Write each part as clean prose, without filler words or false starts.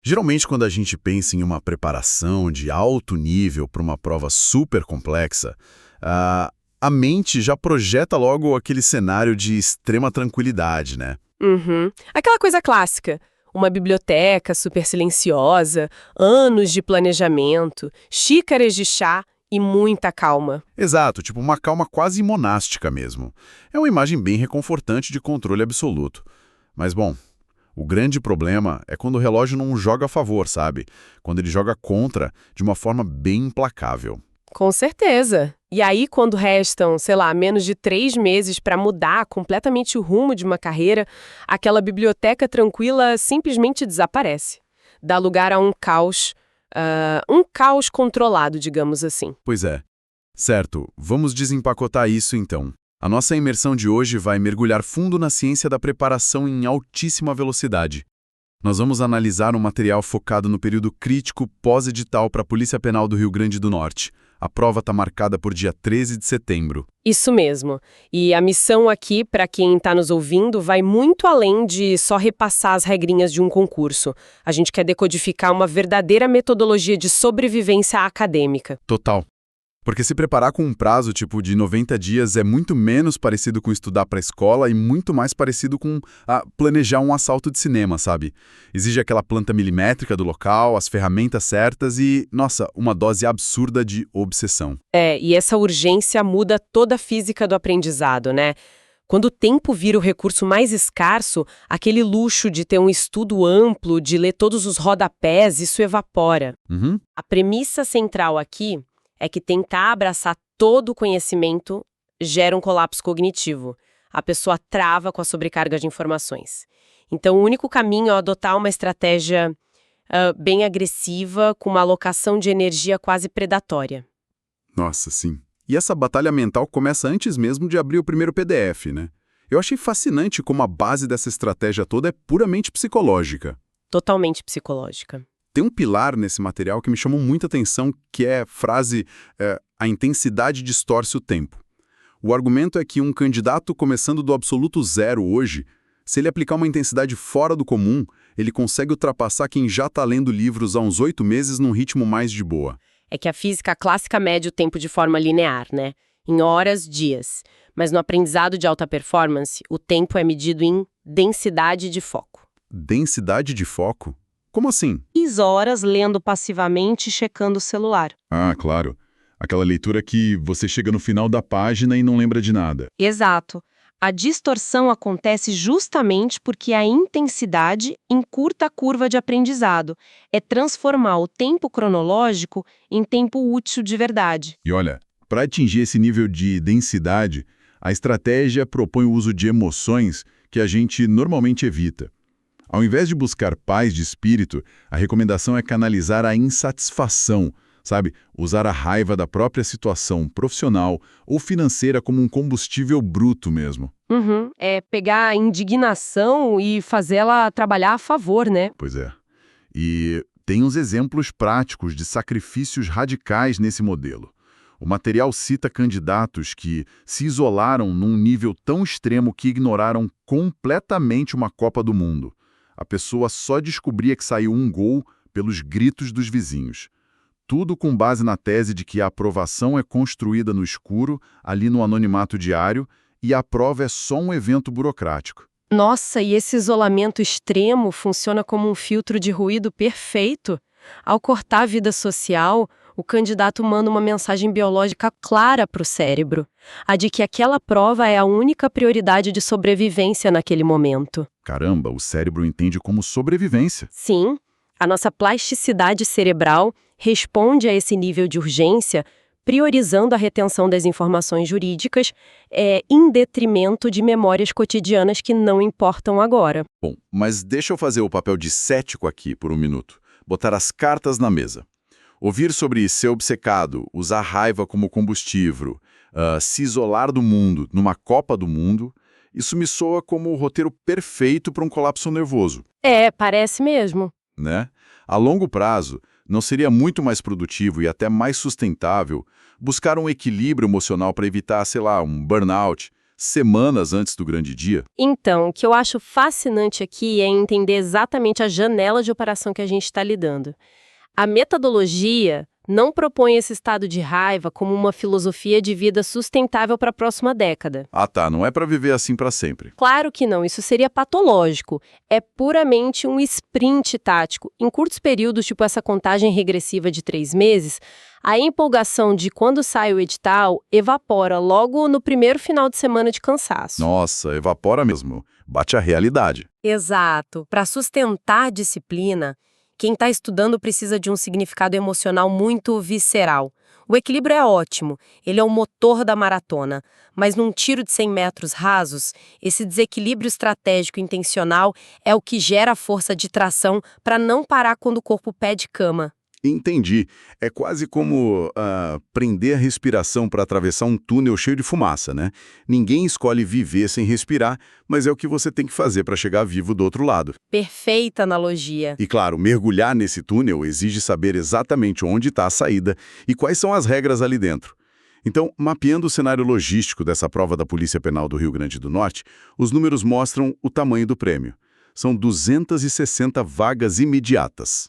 Geralmente, quando a gente pensa em uma preparação de alto nível para uma prova super complexa, a mente já projeta logo aquele cenário de extrema tranquilidade, né? Uhum. Aquela coisa clássica. Uma biblioteca super silenciosa, anos de planejamento, xícaras de chá e muita calma. Exato, tipo uma calma quase monástica mesmo. É uma imagem bem reconfortante de controle absoluto. Mas, bom, o grande problema é quando o relógio não joga a favor, sabe? Quando ele joga contra de uma forma bem implacável. Com certeza. E aí, quando restam, sei lá, menos de 3 meses para mudar completamente o rumo de uma carreira, aquela biblioteca tranquila simplesmente desaparece. Dá lugar a um caos controlado, digamos assim. Pois é. Certo, vamos desempacotar isso então. A nossa imersão de hoje vai mergulhar fundo na ciência da preparação em altíssima velocidade. Nós vamos analisar um material focado no período crítico pós-edital para a Polícia Penal do Rio Grande do Norte. A prova está marcada por dia 13 de setembro. Isso mesmo. E a missão aqui, para quem está nos ouvindo, vai muito além de só repassar as regrinhas de um concurso. A gente quer decodificar uma verdadeira metodologia de sobrevivência acadêmica. Total. Porque se preparar com um prazo tipo de 90 dias é muito menos parecido com estudar para a escola e muito mais parecido com planejar um assalto de cinema, sabe? Exige aquela planta milimétrica do local, as ferramentas certas e, nossa, uma dose absurda de obsessão. E essa urgência muda toda a física do aprendizado, né? Quando o tempo vira o recurso mais escasso, aquele luxo de ter um estudo amplo, de ler todos os rodapés, isso evapora. Uhum. A premissa central aqui é que tentar abraçar todo o conhecimento gera um colapso cognitivo. A pessoa trava com a sobrecarga de informações. Então, o único caminho é adotar uma estratégia bem agressiva, com uma alocação de energia quase predatória. Nossa, sim. E essa batalha mental começa antes mesmo de abrir o primeiro PDF, né? Eu achei fascinante como a base dessa estratégia toda é puramente psicológica. Totalmente psicológica. Tem um pilar nesse material que me chamou muita atenção, que é a frase a intensidade distorce o tempo. O argumento é que um candidato começando do absoluto zero hoje, se ele aplicar uma intensidade fora do comum, ele consegue ultrapassar quem já está lendo livros há uns 8 meses num ritmo mais de boa. É que a física clássica mede o tempo de forma linear, né? Em horas, dias. Mas no aprendizado de alta performance, o tempo é medido em densidade de foco. Densidade de foco? Como assim? 6 horas lendo passivamente e checando o celular. Ah, claro. Aquela leitura que você chega no final da página e não lembra de nada. Exato. A distorção acontece justamente porque a intensidade encurta a curva de aprendizado. É transformar o tempo cronológico em tempo útil de verdade. E olha, para atingir esse nível de densidade, a estratégia propõe o uso de emoções que a gente normalmente evita. Ao invés de buscar paz de espírito, a recomendação é canalizar a insatisfação, sabe? Usar a raiva da própria situação profissional ou financeira como um combustível bruto mesmo. É pegar a indignação e fazê-la trabalhar a favor, né? Pois é. E tem uns exemplos práticos de sacrifícios radicais nesse modelo. O material cita candidatos que se isolaram num nível tão extremo que ignoraram completamente uma Copa do Mundo. A pessoa só descobria que saiu um gol pelos gritos dos vizinhos. Tudo com base na tese de que a aprovação é construída no escuro, ali no anonimato diário, e a prova é só um evento burocrático. Nossa, e esse isolamento extremo funciona como um filtro de ruído perfeito. Ao cortar a vida social, o candidato manda uma mensagem biológica clara para o cérebro, a de que aquela prova é a única prioridade de sobrevivência naquele momento. Caramba, o cérebro entende como sobrevivência. Sim, a nossa plasticidade cerebral responde a esse nível de urgência, priorizando a retenção das informações jurídicas em detrimento de memórias cotidianas que não importam agora. Bom, mas deixa eu fazer o papel de cético aqui por um minuto. Botar as cartas na mesa. Ouvir sobre ser obcecado, usar raiva como combustível, se isolar do mundo, numa Copa do Mundo, isso me soa como o roteiro perfeito para um colapso nervoso. Parece mesmo. Né? A longo prazo, não seria muito mais produtivo e até mais sustentável buscar um equilíbrio emocional para evitar, sei lá, um burnout, semanas antes do grande dia. Então, o que eu acho fascinante aqui é entender exatamente a janela de operação que a gente está lidando. A metodologia não propõe esse estado de raiva como uma filosofia de vida sustentável para a próxima década. Ah tá, não é para viver assim para sempre. Claro que não, isso seria patológico. É puramente um sprint tático. Em curtos períodos, tipo essa contagem regressiva de 3 meses, a empolgação de quando sai o edital evapora logo no primeiro final de semana de cansaço. Nossa, evapora mesmo. Bate a realidade. Exato. Para sustentar a disciplina, quem está estudando precisa de um significado emocional muito visceral. O equilíbrio é ótimo, ele é o motor da maratona, mas num tiro de 100 metros rasos, esse desequilíbrio estratégico intencional é o que gera a força de tração para não parar quando o corpo pede cama. Entendi. É quase como prender a respiração para atravessar um túnel cheio de fumaça, né? Ninguém escolhe viver sem respirar, mas é o que você tem que fazer para chegar vivo do outro lado. Perfeita analogia. E claro, mergulhar nesse túnel exige saber exatamente onde está a saída e quais são as regras ali dentro. Então, mapeando o cenário logístico dessa prova da Polícia Penal do Rio Grande do Norte, os números mostram o tamanho do prêmio. São 260 vagas imediatas.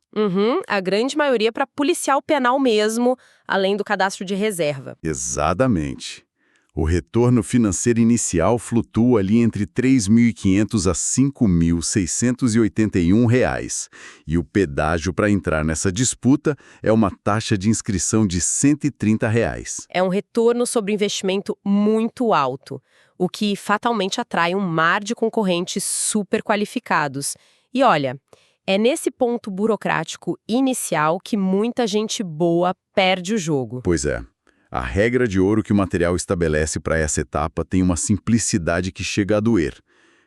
A grande maioria para policial penal mesmo, além do cadastro de reserva. Exatamente. O retorno financeiro inicial flutua ali entre R$ 3.500 a R$ 5.681. E o pedágio para entrar nessa disputa é uma taxa de inscrição de R$ 130. É um retorno sobre investimento muito alto, o que fatalmente atrai um mar de concorrentes super qualificados. E olha, é nesse ponto burocrático inicial que muita gente boa perde o jogo. Pois é. A regra de ouro que o material estabelece para essa etapa tem uma simplicidade que chega a doer.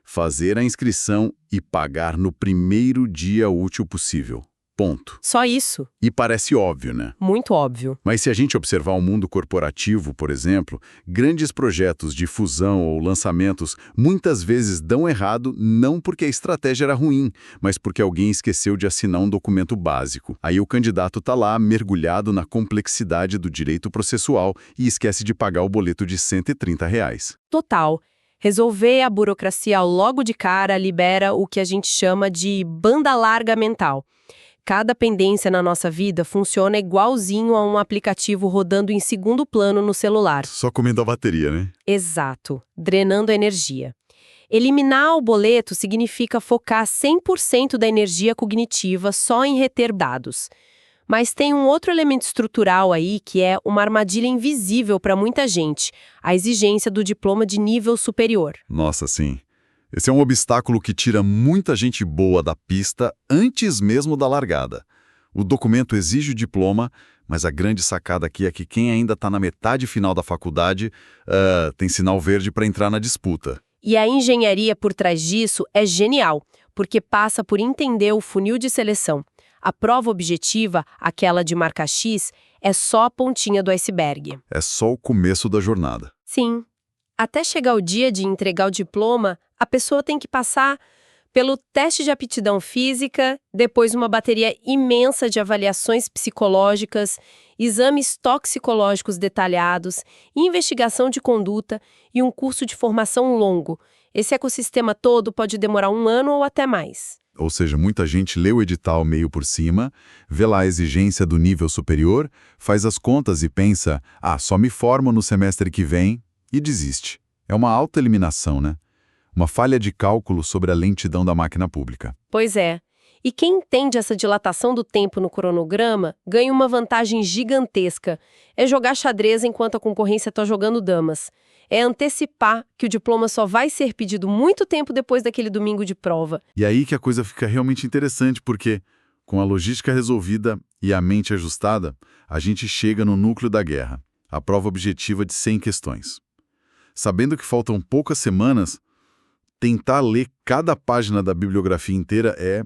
Fazer a inscrição e pagar no primeiro dia útil possível. Ponto. Só isso. E parece óbvio, né? Muito óbvio. Mas se a gente observar o mundo corporativo, por exemplo, grandes projetos de fusão ou lançamentos muitas vezes dão errado não porque a estratégia era ruim, mas porque alguém esqueceu de assinar um documento básico. Aí o candidato está lá mergulhado na complexidade do direito processual e esquece de pagar o boleto de R$ 130. Total. Resolver a burocracia logo de cara libera o que a gente chama de banda larga mental. Cada pendência na nossa vida funciona igualzinho a um aplicativo rodando em segundo plano no celular. Só comendo a bateria, né? Exato, drenando a energia. Eliminar o boleto significa focar 100% da energia cognitiva só em reter dados. Mas tem um outro elemento estrutural aí que é uma armadilha invisível para muita gente, a exigência do diploma de nível superior. Nossa, sim. Esse é um obstáculo que tira muita gente boa da pista antes mesmo da largada. O documento exige o diploma, mas a grande sacada aqui é que quem ainda está na metade final da faculdade tem sinal verde para entrar na disputa. E a engenharia por trás disso é genial, porque passa por entender o funil de seleção. A prova objetiva, aquela de marca X, é só a pontinha do iceberg. É só o começo da jornada. Sim. Até chegar o dia de entregar o diploma, a pessoa tem que passar pelo teste de aptidão física, depois uma bateria imensa de avaliações psicológicas, exames toxicológicos detalhados, investigação de conduta e um curso de formação longo. Esse ecossistema todo pode demorar 1 ano ou até mais. Ou seja, muita gente lê o edital meio por cima, vê lá a exigência do nível superior, faz as contas e pensa, só me formo no semestre que vem, e desiste. É uma autoeliminação, né? Uma falha de cálculo sobre a lentidão da máquina pública. Pois é. E quem entende essa dilatação do tempo no cronograma ganha uma vantagem gigantesca. É jogar xadrez enquanto a concorrência está jogando damas. É antecipar que o diploma só vai ser pedido muito tempo depois daquele domingo de prova. E aí que a coisa fica realmente interessante, porque, com a logística resolvida e a mente ajustada, a gente chega no núcleo da guerra, a prova objetiva de 100 questões. Sabendo que faltam poucas semanas, tentar ler cada página da bibliografia inteira é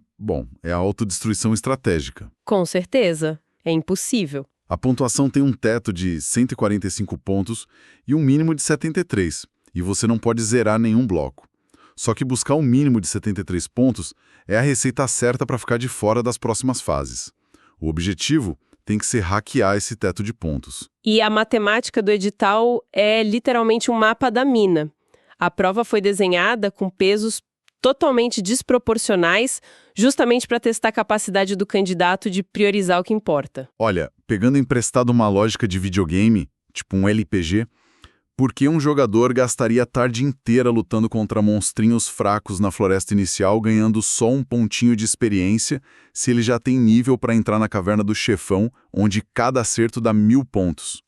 a autodestruição estratégica. Com certeza. É impossível. A pontuação tem um teto de 145 pontos e um mínimo de 73, e você não pode zerar nenhum bloco. Só que buscar um mínimo de 73 pontos é a receita certa para ficar de fora das próximas fases. O objetivo tem que ser hackear esse teto de pontos. E a matemática do edital é literalmente um mapa da mina. A prova foi desenhada com pesos totalmente desproporcionais, justamente para testar a capacidade do candidato de priorizar o que importa. Olha, pegando emprestado uma lógica de videogame, tipo um LPG, por que um jogador gastaria a tarde inteira lutando contra monstrinhos fracos na floresta inicial, ganhando só um pontinho de experiência, se ele já tem nível para entrar na caverna do chefão, onde cada acerto dá 1000 pontos?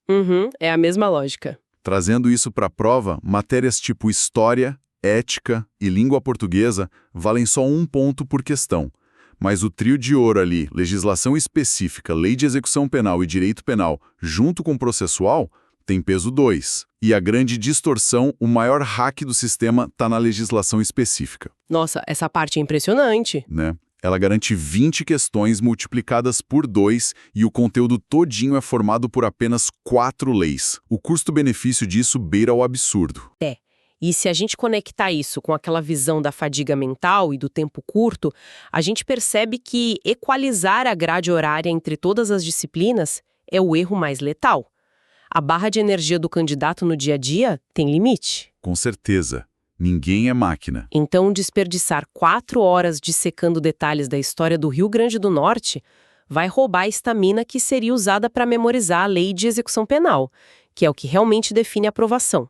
É a mesma lógica. Trazendo isso para a prova, matérias tipo história, ética e língua portuguesa valem só 1 ponto por questão. Mas o trio de ouro ali, legislação específica, lei de execução penal e direito penal, junto com processual, tem peso 2. E a grande distorção, o maior hack do sistema, está na legislação específica, Nossa, essa parte é impressionante. né? Ela garante 20 questões multiplicadas por 2 e o conteúdo todinho é formado por apenas 4 leis. O custo-benefício disso beira o absurdo. E se a gente conectar isso com aquela visão da fadiga mental e do tempo curto, a gente percebe que equalizar a grade horária entre todas as disciplinas é o erro mais letal. A barra de energia do candidato no dia a dia tem limite. Com certeza, ninguém é máquina. Então, desperdiçar 4 horas dissecando detalhes da história do Rio Grande do Norte vai roubar a estamina que seria usada para memorizar a lei de execução penal, que é o que realmente define a aprovação.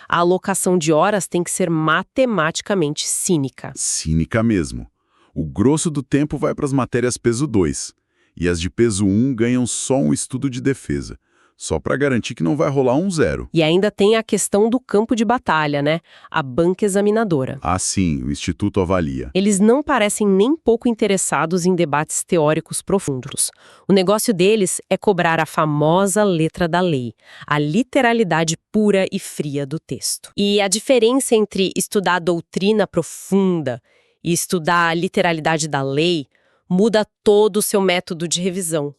A alocação de horas tem que ser matematicamente cínica. Cínica mesmo. O grosso do tempo vai para as matérias peso 2, e as de peso 1 ganham só um estudo de defesa, só para garantir que não vai rolar um 0. E ainda tem a questão do campo de batalha, né? A banca examinadora. Ah, sim, o Instituto avalia. Eles não parecem nem pouco interessados em debates teóricos profundos. O negócio deles é cobrar a famosa letra da lei, a literalidade pura e fria do texto. E a diferença entre estudar a doutrina profunda e estudar a literalidade da lei muda todo o seu método de revisão.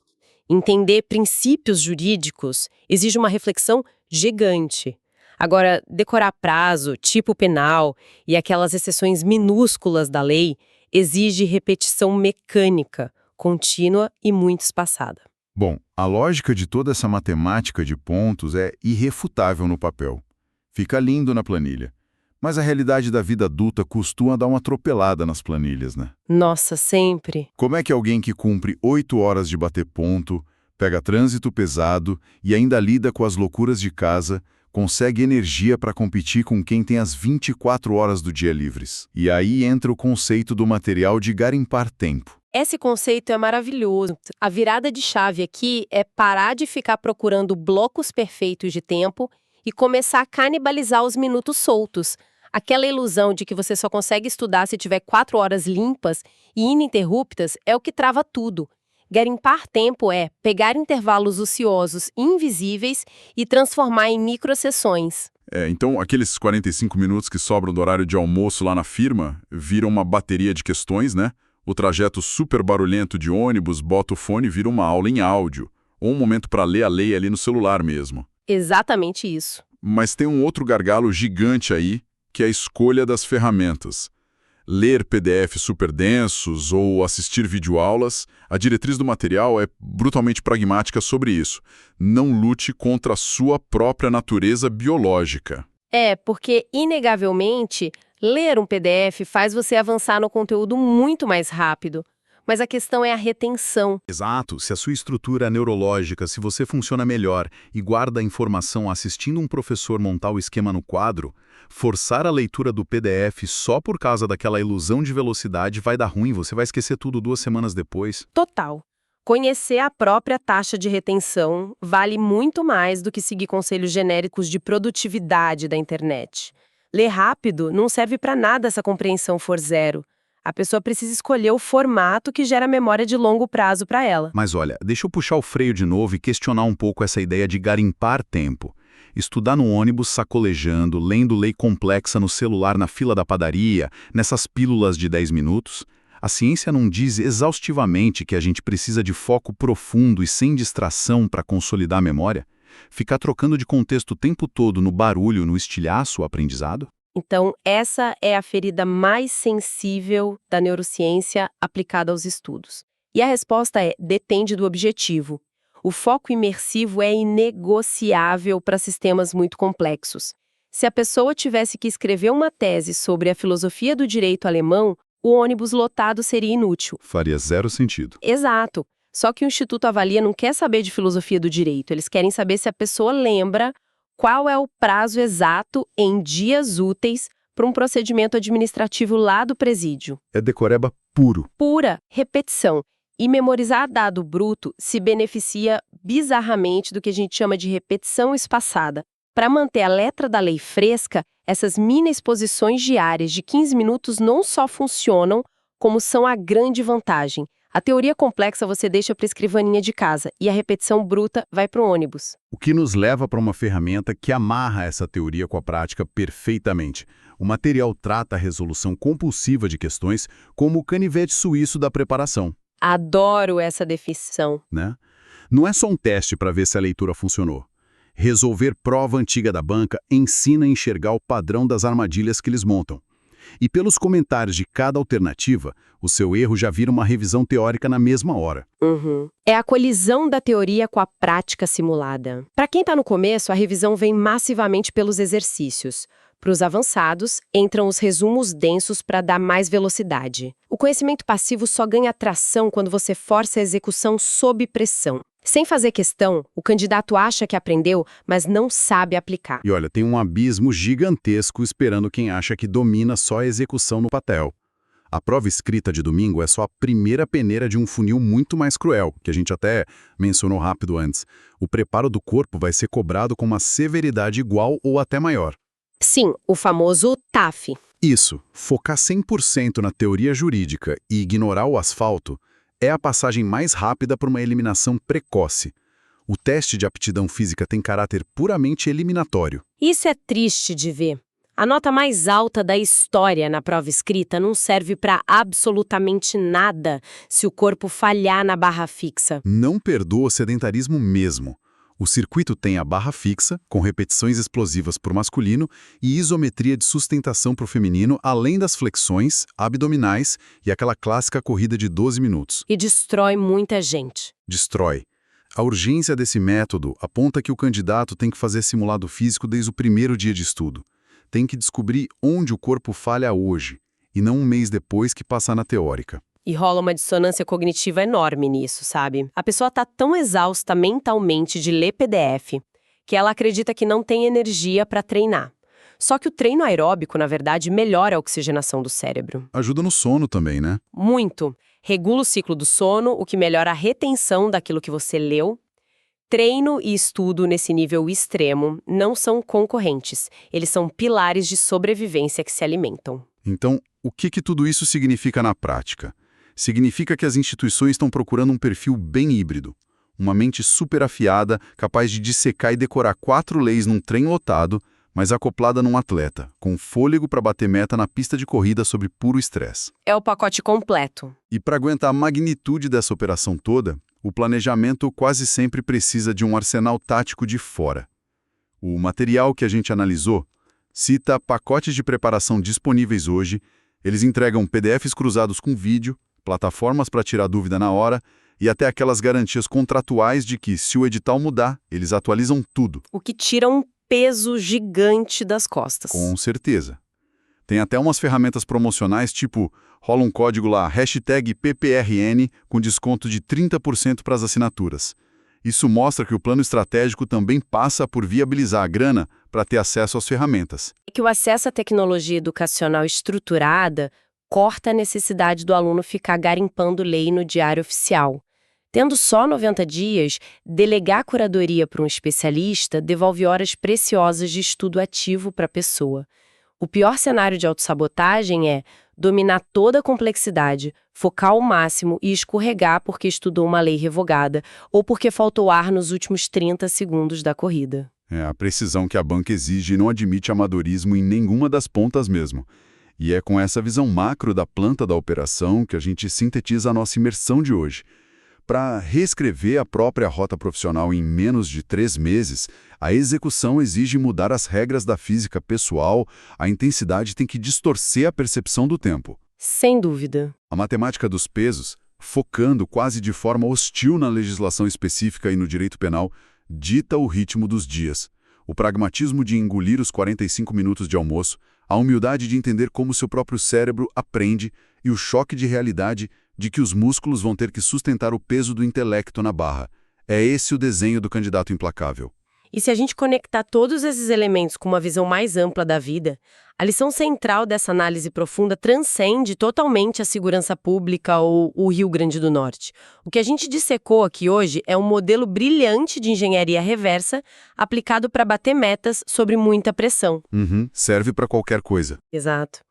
Entender princípios jurídicos exige uma reflexão gigante. Agora, decorar prazo, tipo penal e aquelas exceções minúsculas da lei exige repetição mecânica, contínua e muito espaçada. Bom, a lógica de toda essa matemática de pontos é irrefutável no papel. Fica lindo na planilha. Mas a realidade da vida adulta costuma dar uma atropelada nas planilhas, né? Nossa, sempre. Como é que alguém que cumpre 8 horas de bater ponto, pega trânsito pesado e ainda lida com as loucuras de casa, consegue energia para competir com quem tem as 24 horas do dia livres? E aí entra o conceito do material de garimpar tempo. Esse conceito é maravilhoso. A virada de chave aqui é parar de ficar procurando blocos perfeitos de tempo e começar a canibalizar os minutos soltos. Aquela ilusão de que você só consegue estudar se tiver 4 horas limpas e ininterruptas é o que trava tudo. Garimpar tempo é pegar intervalos ociosos invisíveis e transformar em microsessões. Então, aqueles 45 minutos que sobram do horário de almoço lá na firma viram uma bateria de questões, né? O trajeto super barulhento de ônibus, bota o fone e vira uma aula em áudio. Ou um momento para ler a lei ali no celular mesmo. Exatamente isso. Mas tem um outro gargalo gigante aí, que é a escolha das ferramentas. Ler PDF super densos ou assistir videoaulas, a diretriz do material é brutalmente pragmática sobre isso. Não lute contra a sua própria natureza biológica. Porque, inegavelmente, ler um PDF faz você avançar no conteúdo muito mais rápido. Mas a questão é a retenção. Exato. Se a sua estrutura neurológica, se você funciona melhor e guarda a informação assistindo um professor montar o esquema no quadro, forçar a leitura do PDF só por causa daquela ilusão de velocidade vai dar ruim, você vai esquecer tudo 2 semanas depois. Total. Conhecer a própria taxa de retenção vale muito mais do que seguir conselhos genéricos de produtividade da internet. Ler rápido não serve para nada se a compreensão for 0. A pessoa precisa escolher o formato que gera memória de longo prazo para ela. Mas olha, deixa eu puxar o freio de novo e questionar um pouco essa ideia de garimpar tempo. Estudar no ônibus sacolejando, lendo lei complexa no celular na fila da padaria, nessas pílulas de 10 minutos. A ciência não diz exaustivamente que a gente precisa de foco profundo e sem distração para consolidar a memória? Ficar trocando de contexto o tempo todo no barulho, no estilhaço, o aprendizado? Então, essa é a ferida mais sensível da neurociência aplicada aos estudos. E a resposta depende do objetivo. O foco imersivo é inegociável para sistemas muito complexos. Se a pessoa tivesse que escrever uma tese sobre a filosofia do direito alemão, o ônibus lotado seria inútil. Faria zero sentido. Exato. Só que o Instituto Avalia não quer saber de filosofia do direito, eles querem saber se a pessoa lembra qual é o prazo exato em dias úteis para um procedimento administrativo lá do presídio. É decoreba puro. Pura repetição. E memorizar dado bruto se beneficia bizarramente do que a gente chama de repetição espaçada. Para manter a letra da lei fresca, essas mini exposições diárias de 15 minutos não só funcionam, como são a grande vantagem. A teoria complexa você deixa para a escrivaninha de casa e a repetição bruta vai para o ônibus. O que nos leva para uma ferramenta que amarra essa teoria com a prática perfeitamente. O material trata a resolução compulsiva de questões como o canivete suíço da preparação. Adoro essa definição. Né? Não é só um teste para ver se a leitura funcionou. Resolver prova antiga da banca ensina a enxergar o padrão das armadilhas que eles montam. E pelos comentários de cada alternativa, o seu erro já vira uma revisão teórica na mesma hora. É a colisão da teoria com a prática simulada. Para quem está no começo, a revisão vem massivamente pelos exercícios. Para os avançados, entram os resumos densos para dar mais velocidade. O conhecimento passivo só ganha tração quando você força a execução sob pressão. Sem fazer questão, o candidato acha que aprendeu, mas não sabe aplicar. E olha, tem um abismo gigantesco esperando quem acha que domina só a execução no papel. A prova escrita de domingo é só a primeira peneira de um funil muito mais cruel, que a gente até mencionou rápido antes. O preparo do corpo vai ser cobrado com uma severidade igual ou até maior. Sim, o famoso TAF. Isso, focar 100% na teoria jurídica e ignorar o asfalto é a passagem mais rápida para uma eliminação precoce. O teste de aptidão física tem caráter puramente eliminatório. Isso é triste de ver. A nota mais alta da história na prova escrita não serve para absolutamente nada se o corpo falhar na barra fixa. Não perdoa o sedentarismo mesmo. O circuito tem a barra fixa, com repetições explosivas para o masculino e isometria de sustentação para o feminino, além das flexões, abdominais e aquela clássica corrida de 12 minutos. E destrói muita gente. Destrói. A urgência desse método aponta que o candidato tem que fazer simulado físico desde o primeiro dia de estudo. Tem que descobrir onde o corpo falha hoje, e não um mês depois que passar na teórica. E rola uma dissonância cognitiva enorme nisso, sabe? A pessoa tá tão exausta mentalmente de ler PDF que ela acredita que não tem energia para treinar. Só que o treino aeróbico, na verdade, melhora a oxigenação do cérebro. Ajuda no sono também, né? Muito. Regula o ciclo do sono, o que melhora a retenção daquilo que você leu. Treino e estudo nesse nível extremo não são concorrentes. Eles são pilares de sobrevivência que se alimentam. Então, o que tudo isso significa na prática? Significa que as instituições estão procurando um perfil bem híbrido. Uma mente super afiada, capaz de dissecar e decorar 4 leis num trem lotado, mas acoplada num atleta, com fôlego para bater meta na pista de corrida sob puro estresse. É o pacote completo. E para aguentar a magnitude dessa operação toda, o planejamento quase sempre precisa de um arsenal tático de fora. O material que a gente analisou cita pacotes de preparação disponíveis hoje, eles entregam PDFs cruzados com vídeo, plataformas para tirar dúvida na hora e até aquelas garantias contratuais de que, se o edital mudar, eles atualizam tudo. O que tira um peso gigante das costas. Com certeza. Tem até umas ferramentas promocionais, tipo, rola um código lá, #PPRN, com desconto de 30% para as assinaturas. Isso mostra que o plano estratégico também passa por viabilizar a grana para ter acesso às ferramentas. É que o acesso à tecnologia educacional estruturada corta a necessidade do aluno ficar garimpando lei no diário oficial. Tendo só 90 dias, delegar a curadoria para um especialista devolve horas preciosas de estudo ativo para a pessoa. O pior cenário de autossabotagem é dominar toda a complexidade, focar ao máximo e escorregar porque estudou uma lei revogada ou porque faltou ar nos últimos 30 segundos da corrida. É a precisão que a banca exige não admite amadorismo em nenhuma das pontas mesmo. E é com essa visão macro da planta da operação que a gente sintetiza a nossa imersão de hoje. Para reescrever a própria rota profissional em menos de 3 meses, a execução exige mudar as regras da física pessoal, a intensidade tem que distorcer a percepção do tempo. Sem dúvida. A matemática dos pesos, focando quase de forma hostil na legislação específica e no direito penal, dita o ritmo dos dias. O pragmatismo de engolir os 45 minutos de almoço, a humildade de entender como seu próprio cérebro aprende e o choque de realidade de que os músculos vão ter que sustentar o peso do intelecto na barra. É esse o desenho do candidato implacável. E se a gente conectar todos esses elementos com uma visão mais ampla da vida, a lição central dessa análise profunda transcende totalmente a segurança pública ou o Rio Grande do Norte. O que a gente dissecou aqui hoje é um modelo brilhante de engenharia reversa aplicado para bater metas sob muita pressão. Serve para qualquer coisa. Exato.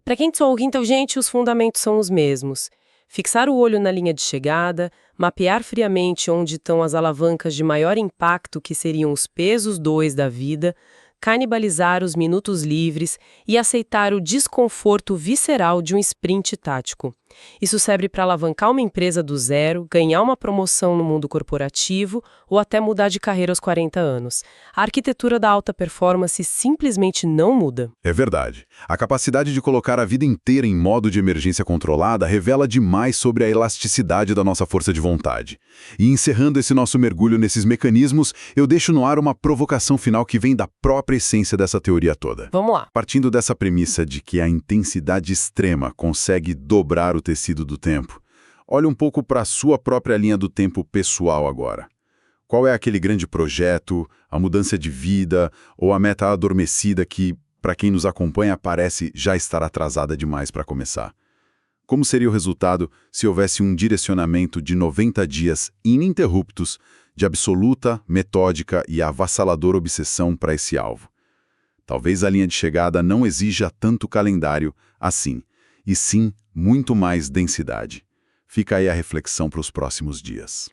Para quem sou inteligente, os fundamentos são os mesmos. Fixar o olho na linha de chegada, mapear friamente onde estão as alavancas de maior impacto, que seriam os pesos 2 da vida, canibalizar os minutos livres e aceitar o desconforto visceral de um sprint tático. Isso serve para alavancar uma empresa do zero, ganhar uma promoção no mundo corporativo ou até mudar de carreira aos 40 anos. A arquitetura da alta performance simplesmente não muda. É verdade. A capacidade de colocar a vida inteira em modo de emergência controlada revela demais sobre a elasticidade da nossa força de vontade. E encerrando esse nosso mergulho nesses mecanismos, eu deixo no ar uma provocação final que vem da própria essência dessa teoria toda. Vamos lá. Partindo dessa premissa de que a intensidade extrema consegue dobrar o tecido do tempo, olhe um pouco para a sua própria linha do tempo pessoal agora. Qual é aquele grande projeto, a mudança de vida ou a meta adormecida que, para quem nos acompanha, parece já estar atrasada demais para começar? Como seria o resultado se houvesse um direcionamento de 90 dias ininterruptos de absoluta, metódica e avassaladora obsessão para esse alvo? Talvez a linha de chegada não exija tanto calendário assim, e sim muito mais densidade. Fica aí a reflexão para os próximos dias.